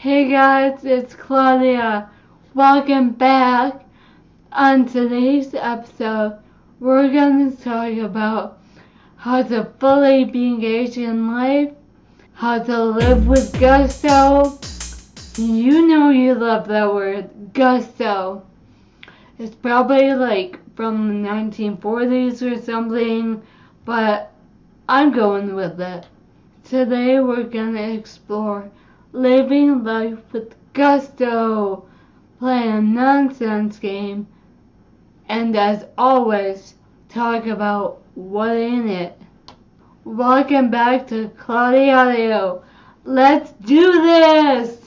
Hey guys, it's Claudia. Welcome back. On today's episode, we're going to talk about how to fully be engaged in life, how to live with gusto. You know you love that word, gusto. It's probably like from the 1940s or something, but I'm going with it. Today we're going to explore living life with gusto, play a nonsense game, and as always, talk about what ain't it. Welcome back to Claudiaudio. Let's do this!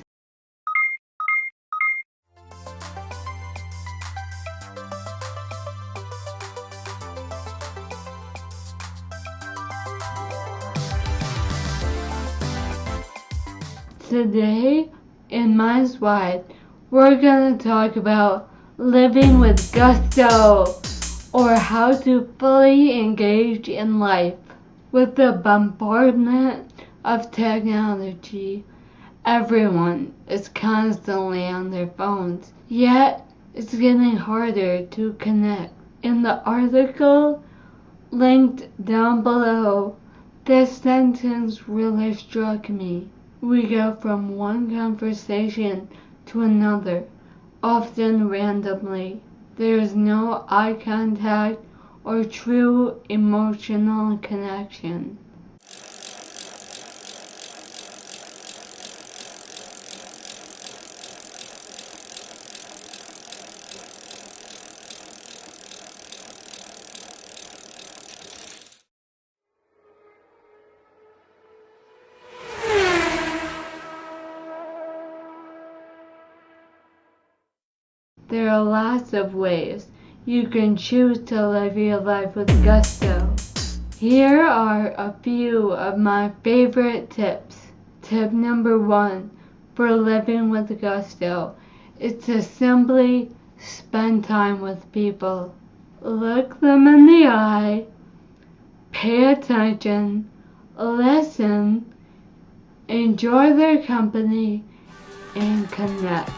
Today, in Minds Wide, we're going to talk about living with gusto, or how to fully engage in life. With the bombardment of technology, everyone is constantly on their phones, yet it's getting harder to connect. In the article linked down below, this sentence really struck me. We go from one conversation to another, often randomly. There is no eye contact or true emotional connection. There are lots of ways you can choose to live your life with gusto. Here are a few of my favorite tips. Tip number 1 for living with gusto is to simply spend time with people. Look them in the eye, pay attention, listen, enjoy their company, and connect.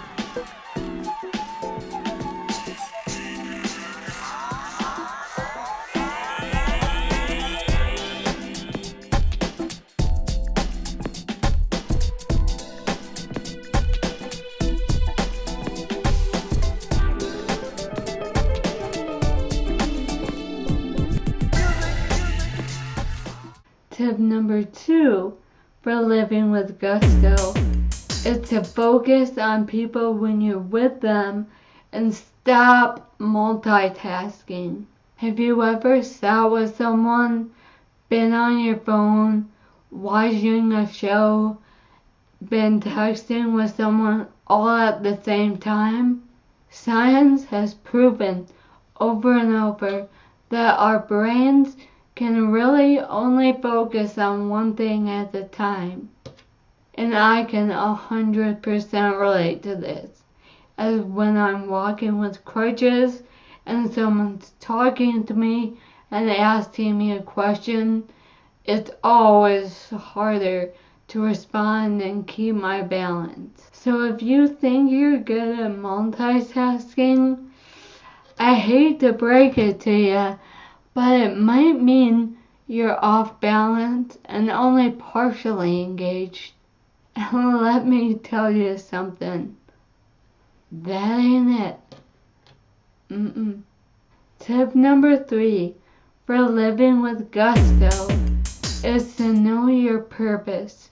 Tip number 2 for living with gusto is to focus on people when you're with them and stop multitasking. Have you ever sat with someone, been on your phone, watching a show, been texting with someone all at the same time? Science has proven over and over that our brains can really only focus on one thing at a time. And I can 100% relate to this, as when I'm walking with crutches and someone's talking to me and asking me a question, it's always harder to respond and keep my balance. So if you think you're good at multitasking, I hate to break it to you, but it might mean you're off balance and only partially engaged. And let me tell you something. That ain't it. Tip number 3 for living with gusto is to know your purpose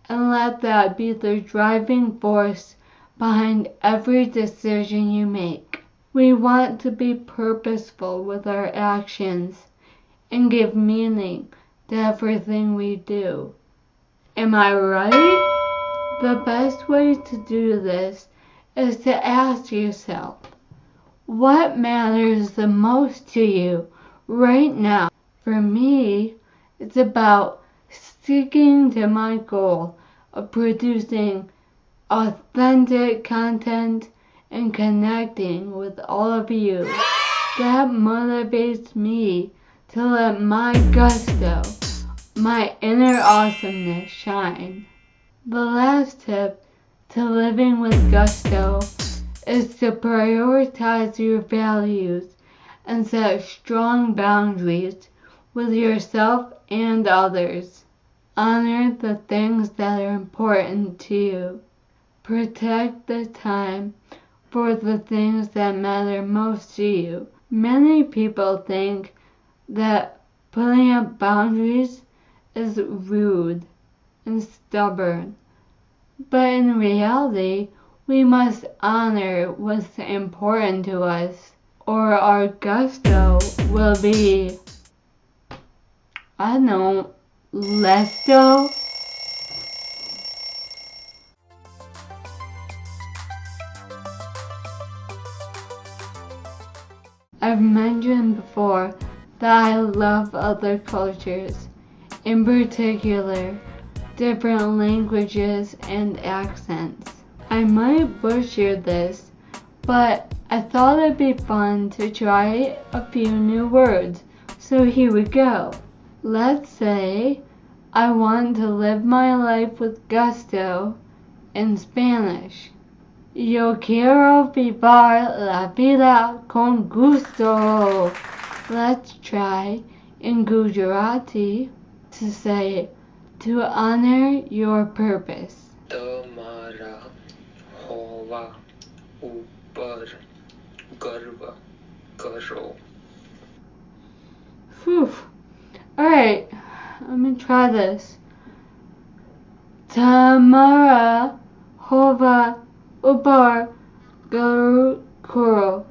and let that be the driving force behind every decision you make. We want to be purposeful with our actions and give meaning to everything we do. Am I right? The best way to do this is to ask yourself, what matters the most to you right now? For me, it's about sticking to my goal of producing authentic content and connecting with all of you. That motivates me to let my gusto, my inner awesomeness shine. The last tip to living with gusto is to prioritize your values and set strong boundaries with yourself and others. Honor the things that are important to you. Protect the time for the things that matter most to you. Many people think that putting up boundaries is rude and stubborn, but in reality, we must honor what's important to us, or our gusto will be, less so. I've mentioned before that I love other cultures, in particular, different languages and accents. I might butcher this, but I thought it'd be fun to try a few new words, so here we go. Let's say I want to live my life with gusto in Spanish. Yo quiero vivir la vida con gusto. Let's try in Gujarati to say, to honor your purpose. તમારા હોવા ઉપર ગર્વ કરો. Whew. Alright, let me try this. Tamara hova upar garu kuro.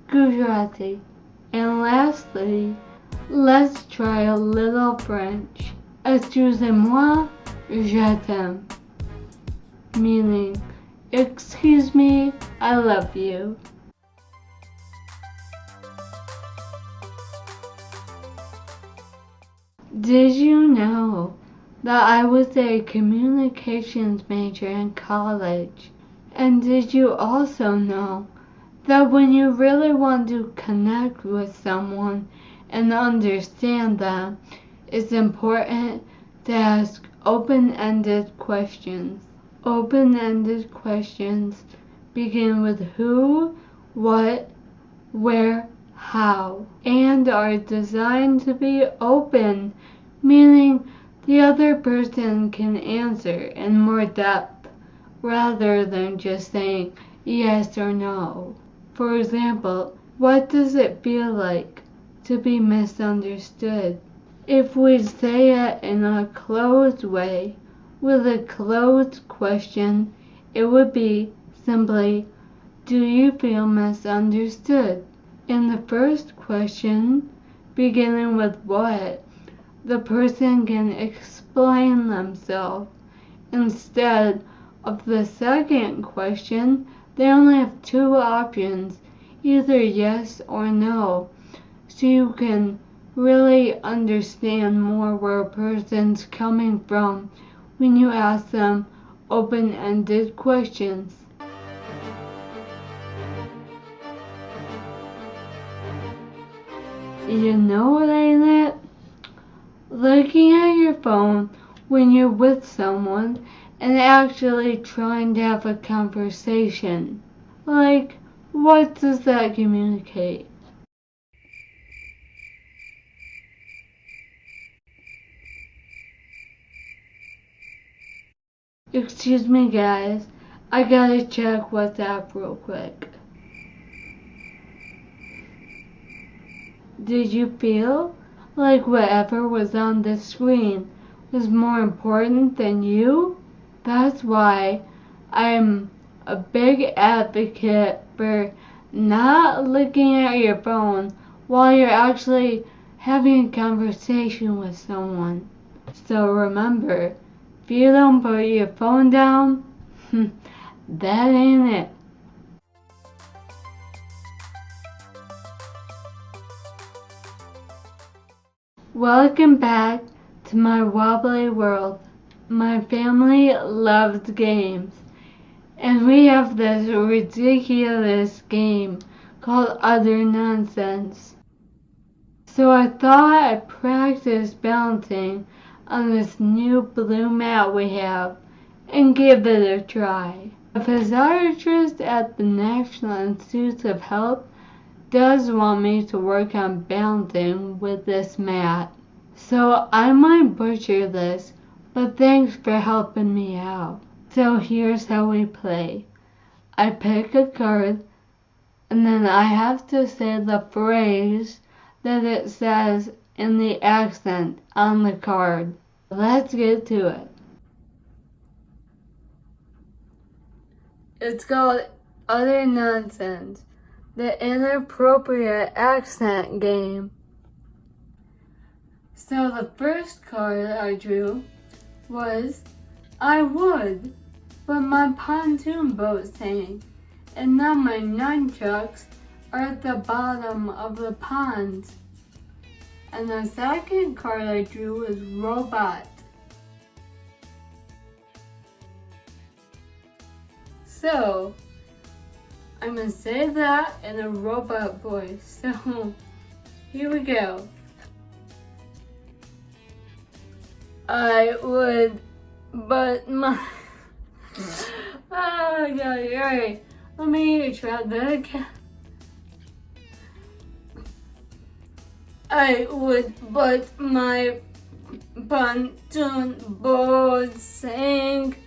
Gujarati. And lastly, let's try a little French. Excusez-moi, je t'aime. Meaning, excuse me, I love you. Did you know that I was a communications major in college? And did you also know that when you really want to connect with someone and understand them, it's important to ask open-ended questions. Open-ended questions begin with who, what, where, how, and are designed to be open, meaning the other person can answer in more depth rather than just saying yes or no. For example, what does it feel like to be misunderstood? If we say it in a closed way, with a closed question, it would be simply, do you feel misunderstood? In the first question, beginning with what, the person can explain themselves. Instead of the second question, they only have two options, either yes or no, so you can really understand more where a person's coming from when you ask them open-ended questions. You know what ain't it? Looking at your phone when you're with someone and actually trying to have a conversation. Like, what does that communicate? Excuse me guys, I gotta check WhatsApp real quick. Did you feel like whatever was on the screen was more important than you? That's why I'm a big advocate for not looking at your phone while you're actually having a conversation with someone. So remember, if you don't put your phone down, that ain't it. Welcome back to my wobbly world. My family loves games, and we have this ridiculous game called Utter Nonsense. So I thought I'd practice balancing on this new blue mat we have and give it a try. A physiatrist at the National Institutes of Health does want me to work on balancing with this mat. So I might butcher this, but thanks for helping me out. So here's how we play. I pick a card, and then I have to say the phrase that it says in the accent on the card. Let's get to it. It's called Other Nonsense, the inappropriate accent game. So the first card I drew was I would, but my pontoon boat sank, and now my nunchucks are at the bottom of the pond. And the second card I drew was robot. So I'm gonna say that in a robot voice. So here we go. I would, but my oh god, alright. Let me try that again. I would, but my pontoon boat sank,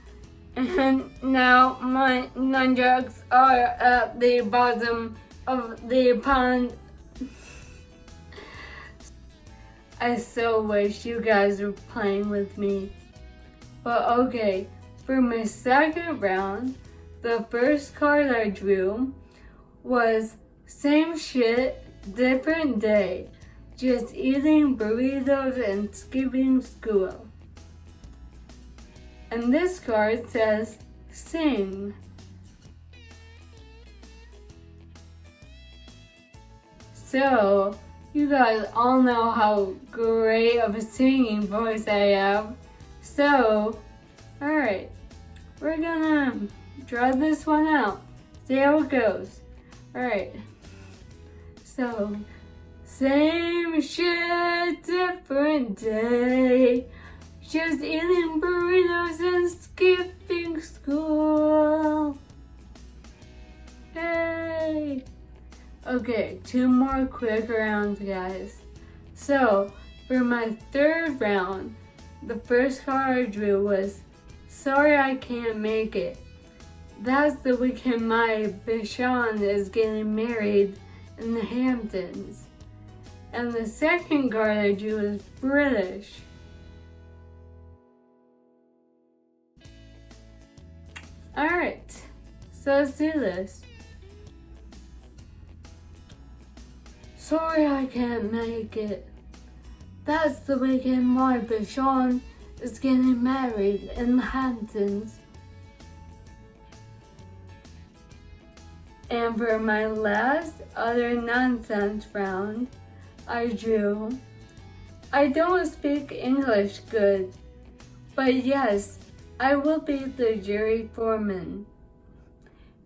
and now my nunchucks are at the bottom of the pond. I so wish you guys were playing with me. But okay, for my second round, the first card I drew was same shit, different day. Just eating burritos and skipping school. And this card says sing. So, you guys all know how great of a singing voice I have. So, alright, we're gonna try this one out. See how it goes. Alright, so, same shit, different day. Just eating burritos and skipping school. Hey! Okay, 2 more quick rounds, guys. So, for my third round, the first card I drew was sorry I can't make it. That's the weekend my Bichon is getting married in the Hamptons. And the second card I drew is British. Alright, so let's do this. Sorry I can't make it. That's the weekend my Bichon is getting married in the Hamptons. And for my last other nonsense round, I drew, I don't speak English good, but yes, I will be the jury foreman.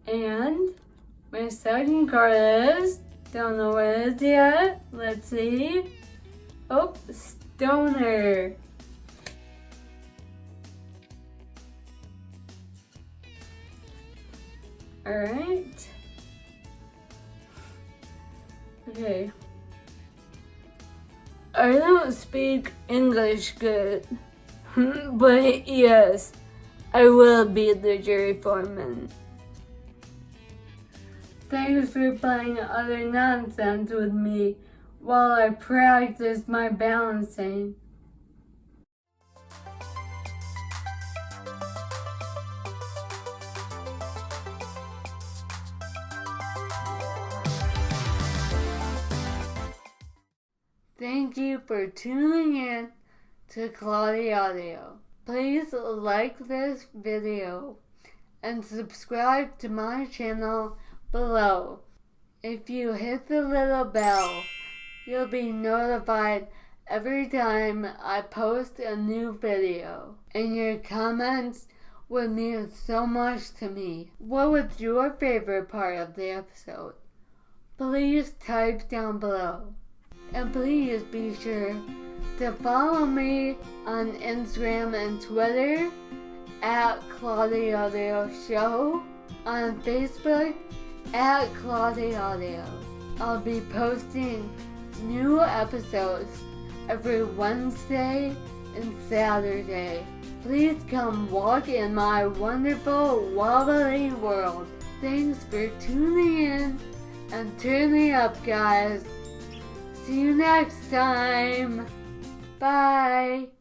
And my second card is, don't know what it is yet, let's see. Oh, stoner. Alright. Okay. I don't speak English good, but yes, I will be the jury foreman. Thanks for playing other nonsense with me while I practice my balancing. Thank you for tuning in to Claudiaudio. Please like this video and subscribe to my channel below. If you hit the little bell, you'll be notified every time I post a new video. And your comments would mean so much to me. What was your favorite part of the episode? Please type down below. And please be sure to follow me on Instagram and Twitter at Claudiaudio Show, on Facebook at Claudiaudio. I'll be posting new episodes every Wednesday and Saturday. Please come walk in my wonderful, wobbly world. Thanks for tuning in and turning up, guys. See you next time. Bye.